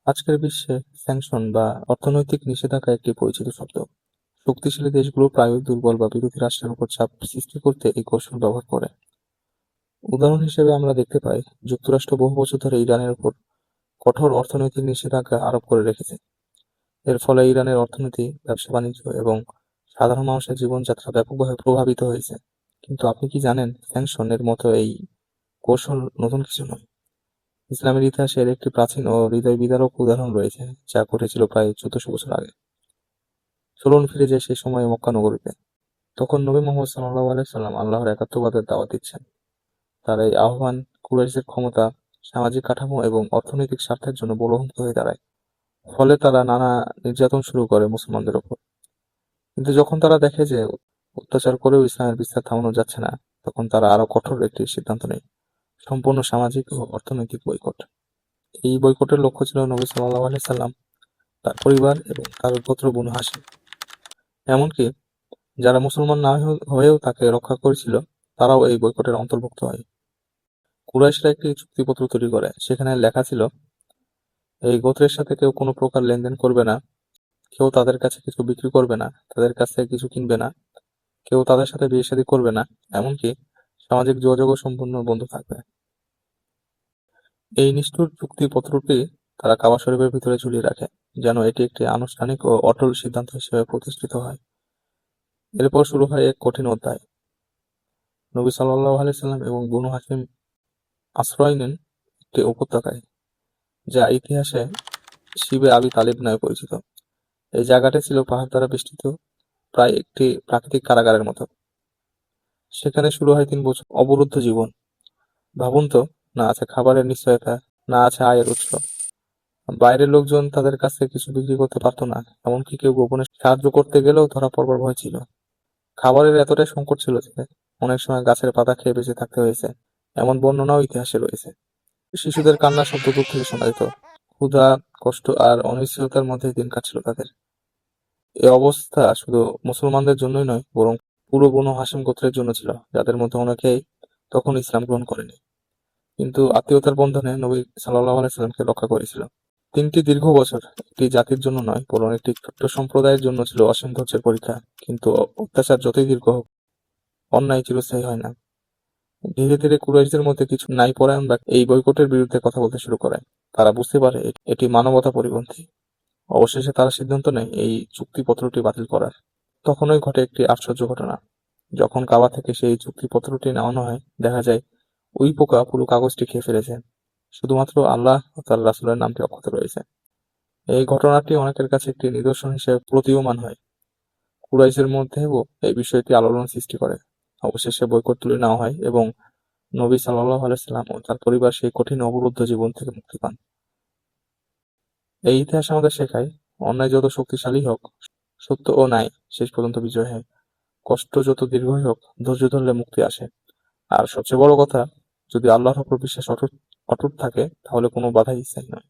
আজকের বিশ্বে স্যাংশন বা অর্থনৈতিক নিষেধাজ্ঞা একটি পরিচিত শব্দ। শক্তিশালী দেশগুলো প্রায়ই দুর্বল বা বিরোধী রাষ্ট্রের উপর চাপ সৃষ্টি করতে এই কৌশল ব্যবহার করে। উদাহরণ হিসেবে আমরা দেখতে পাই, যুক্তরাষ্ট্র বহু বছর ধরে ইরানের উপর কঠোর অর্থনৈতিক নিষেধাজ্ঞা আরোপ করে রেখেছে। এর ফলে ইরানের অর্থনীতি, ব্যবসা-বাণিজ্য এবং সাধারণ মানুষের জীবনযাত্রা ব্যাপকভাবে প্রভাবিত হয়েছে। কিন্তু আপনি কি জানেন, স্যাংশন এর মতো এই কৌশল নতুন কিছু নয়। ইসলামের ইতিহাসে এর একটি প্রাচীন ও হৃদয় বিদারক উদাহরণ রয়েছে, যা ঘটেছিল প্রায় 1400 বছর আগে। চলুন ফিরে যাই সেই সময়ে মক্কা নগরীতে। তখন নবী মুহাম্মদ সাল্লাল্লাহু আলাইহি সাল্লাম আল্লাহর একাত্মবাদের দাওয়াত দিচ্ছেন। তার এই আহ্বান কুরাইশদের ক্ষমতা, সামাজিক কাঠামো এবং অর্থনৈতিক স্বার্থের জন্য বড় হুমকি হয়ে দাঁড়ায়। ফলে তারা নানা নির্যাতন শুরু করে মুসলমানদের ওপর। কিন্তু যখন তারা দেখে যে অত্যাচার করেও ইসলামের বিস্তার থামানো যাচ্ছে না, তখন তারা আরো কঠোর একটি সিদ্ধান্ত নেয়: সম্পূর্ণ সামাজিক ও অর্থনৈতিক বয়কট। এই বয়কটের লক্ষ্য ছিল নবী সাল্লাল্লাহু আলাইহি সাল্লাম, তার পরিবার এবং তার গোত্র বনু হাশিম। এমনকি যারা মুসলমান না হয়েও তাকে রক্ষা করেছিল, তারাও এই বয়কটের অন্তর্ভুক্ত হয়। কুরাইশরা একটি চুক্তিপত্র তৈরি করে, সেখানে লেখা ছিল, এই গোত্রের সাথে কেউ কোনো প্রকার লেনদেন করবে না, কেউ তাদের কাছে কিছু বিক্রি করবে না, তাদের কাছ থেকে কিছু কিনবে না, কেউ তাদের সাথে বিয়ে শাদী করবে না, এমনকি সামাজিক যোগাযোগও সম্পূর্ণ বন্ধ থাকবে। এই নিষ্ঠুর চুক্তিপত্রটি তারা কাবা শরীফের ভিতরে ঝুলিয়ে রাখে, যেন এটি একটি আনুষ্ঠানিক ও অটল সিদ্ধান্ত হিসেবে প্রতিষ্ঠিত হয়। এরপর শুরু হয় এক কঠিন অধ্যায়। নবী সাল্লাল্লাহু আলাইহি সাল্লাম এবং বনু হাশিম আশ্রয় নেন একটি উপত্যকায়, যা ইতিহাসে শিবে আবি তালিব নামে পরিচিত। এই জায়গাটি ছিল পাহাড় দ্বারা বেষ্টিত, প্রায় একটি প্রাকৃতিক কারাগারের মতো। সেখানে শুরু হয় 3 বছর অবরুদ্ধ জীবন। ভাবুন তো, না আছে খাবারের নিশ্চয়তা, না আছে আয়ের উৎস। বাইরের লোকজন তাদের কাছে কিছু বিক্রি করতে পারতো না, এমনকি কেউ গোপনে সাহায্য করতে গেলেও ধরা পড়বার ভয় ছিল। খাবারের এতটাই সংকট ছিল যে অনেক সময় গাছের পাতা খেয়ে বেঁচে থাকতে হয়েছে, এমন বর্ণনাও ইতিহাসে রয়েছে। শিশুদের কান্নার শব্দ দূর থেকে শোনা যেত। ক্ষুধা, কষ্ট আর অনিশ্চয়তার মধ্যেই দিন কাটছিল তাদের। এ অবস্থা শুধু মুসলমানদের জন্যই নয়, বরং পুরো বনু হাশিম গোত্রের জন্য ছিল, যাদের মধ্যে অনেকেই তখন ইসলাম গ্রহণ করেনি, কিন্তু আত্মীয়তার বন্ধনে নবী সাল্লাল্লাহু আলাইহি সাল্লামকে রক্ষা করেছিল। 3টি দীর্ঘ বছর একটি জাতির জন্য নয়, বরং একটি ছোট্ট সম্প্রদায়ের জন্য ছিল অসীম ধৈর্যের পরীক্ষা। কিন্তু অত্যাচার যতই দীর্ঘ হোক, অন্যায় চিরস্থায়ী হয় না। ধীরে ধীরে কুরাইশদের মধ্যে কিছু ন্যায়পরায়ণরা এই বয়কটের বিরুদ্ধে কথা বলতে শুরু করে। তারা বুঝতে পারে এটি মানবতা পরিপন্থী। অবশেষে তারা সিদ্ধান্ত নেয় এই চুক্তিপত্রটি বাতিল করার। তখনই ঘটে একটি আশ্চর্য ঘটনা। যখন কাবা থেকে সেই চুক্তিপত্রটি নামানো হয়, দেখা যায় ওই পোকা পুরো কাগজটি খেয়ে ফেলেছে। শুধুমাত্র আল্লাহ ও তার রাসূলের নামটি অক্ষত রয়েছে। এই ঘটনাটি অনেকের কাছে একটি নিদর্শন হিসেবে প্রতীয়মান হয়। কুরাইশের মধ্যেও এই বিষয়টি আলোড়ন সৃষ্টি করে। অবশেষে বয়কট তুলে নেওয়া হয় এবং নবী সাল্লাল্লাহু আলাইহি সাল্লাম ও তার পরিবার সেই কঠিন অবরুদ্ধ জীবন থেকে মুক্তি পান। এই ইতিহাস আমাদের শেখায়, অন্যায় যত শক্তিশালী হোক, সত্য ও ন্যায় শেষ পর্যন্ত বিজয় হয়। কষ্ট যত দীর্ঘই হোক, ধৈর্য ধরলে মুক্তি আসে। আর সবচেয়ে বড় কথা, যদি আল্লাহর উপর বিশ্বাস অটুট অটুট থাকে, তাহলে কোনো বাধাই স্থায়ী নয়।